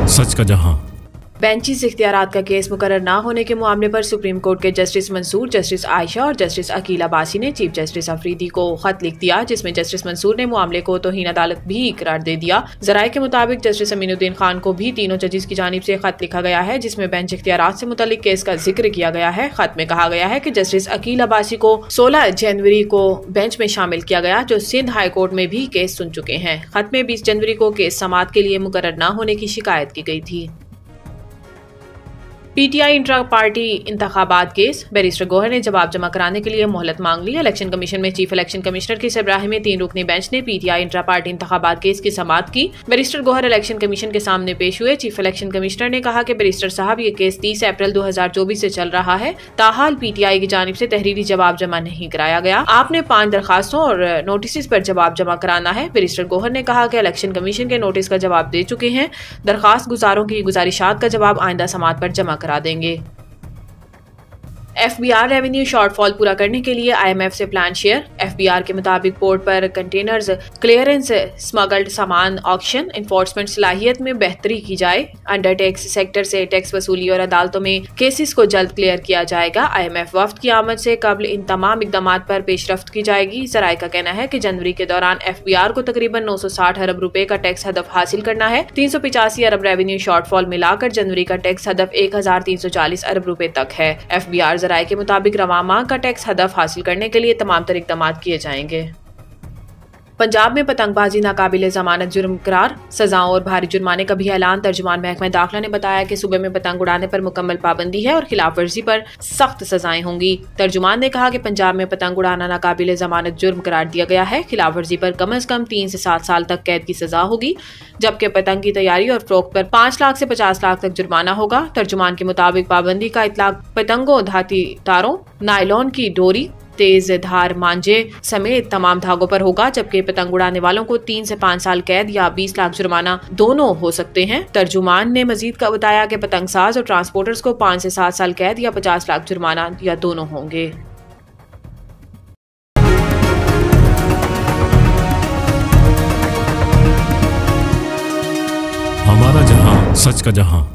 सच का जहां। बेंचेस इख्तियारात का केस मुकर्रर न होने के मामले पर सुप्रीम कोर्ट के जस्टिस मंसूर, जस्टिस आयशा और जस्टिस अकील अब्बासी ने चीफ जस्टिस अफरीदी को खत लिख दिया, जिसमें जस्टिस मंसूर ने मामले को तौहीन अदालत भी करार दे दिया। जराये के मुताबिक जस्टिस अमीनुद्दीन खान को भी तीनों जजेस की जानिब से खत लिखा गया है, जिसमें बेंच इख्तियारात से मुतल्लिक केस का जिक्र किया गया है। खत में कहा गया है कि जस्टिस अकील अब्बासी को 16 जनवरी को बेंच में शामिल किया गया, जो सिंध हाई कोर्ट में भी केस सुन चुके हैं। खत में 20 जनवरी को केस समाअत के लिए मुकर्रर न होने की शिकायत की गई थी। पीटीआई इंट्रा पार्टी इंतखाबात केस, बैरिस्टर गोहर ने जवाब जमा कराने के लिए मोहलत मांग ली। इलेक्शन कमीशन में चीफ इलेक्शन कमिश्नर की सरबराही में 3 रुकनी बेंच ने पीटीआई इंट्रा पार्टी इंतखाबात केस की समाअत की। बैरिस्टर गोहर इलेक्शन कमीशन के सामने पेश हुए। चीफ इलेक्शन कमिश्नर ने कहा कि बैरिस्टर साहब, ये केस 30 अप्रैल 2024 से चल रहा है, ताहाल पीटीआई की जानिब से तहरीरी जवाब जमा नहीं कराया गया। आपने 5 दरखास्तों और नोटिस पर जवाब जमा कराना है। बैरिस्टर गोहर ने कहा कि इलेक्शन कमीशन के नोटिस का जवाब दे चुके हैं, दरखास्त गुजारों की गुजारिशात का जवाब आइंदा समाअत पर जमा करा देंगे। एफबीआर रेवेन्यू शॉर्टफॉल पूरा करने के लिए आईएमएफ से प्लान शेयर। एफबीआर के मुताबिक पोर्ट पर कंटेनर्स क्लियरेंस, स्मगल्ड सामान ऑक्शन, इन्फोर्समेंट सलाहियत में बेहतरी की जाए। अंडर टैक्स सेक्टर से टैक्स वसूली और अदालतों में केसेस को जल्द क्लियर किया जाएगा। आईएमएफ वफ्द की आमद से कबल इन तमाम इकदाम पर पेशरफ्त की जाएगी। जराये का कहना है कि जनवरी के दौरान एफबीआर को तकरीबन 960 अरब रुपए का टैक्स हदफ हासिल करना है। 385 अरब रेवेन्यू शॉर्टफॉल मिलाकर जनवरी का टैक्स हदफ 1340 अरब रुपए तक है। एफबीआर जराये के मुताबिक रवा माह का टैक्स हदफ हासिल करने के लिए तमाम तर इक़दाम किए जाएंगे। पंजाब में पतंगबाजी नाकाबिले जमानत जुर्म करार, सजाओं और भारी जुर्माने का भी ऐलान। तर्जुमान महकमा दाखिला ने बताया कि सूबे में पतंग उड़ाने पर मुकम्मल पाबंदी है और खिलाफ वर्जी पर सख्त सजाएं होंगी। तर्जुमान ने कहा कि पंजाब में पतंग उड़ाना नाकाबिले जमानत जुर्म करार दिया गया है। खिलाफ वर्जी पर कम अज कम 3 से 7 साल तक कैद की सजा होगी, जबकि पतंग की तैयारी और फरोख्त पर 5 लाख से 50 लाख तक जुर्माना होगा। तर्जुमान के मुताबिक पाबंदी का इतलाक पतंगों, धाती तारों, नायलॉन की डोरी, तेज धार मांझे समेत तमाम धागों पर होगा, जबकि पतंग उड़ाने वालों को 3 से 5 साल कैद या 20 लाख जुर्माना दोनों हो सकते हैं। तर्जुमान ने मजीद का बताया कि पतंगसाज और ट्रांसपोर्टर्स को 5 से 7 साल कैद या 50 लाख जुर्माना या दोनों होंगे। हमारा जहां, सच का जहां।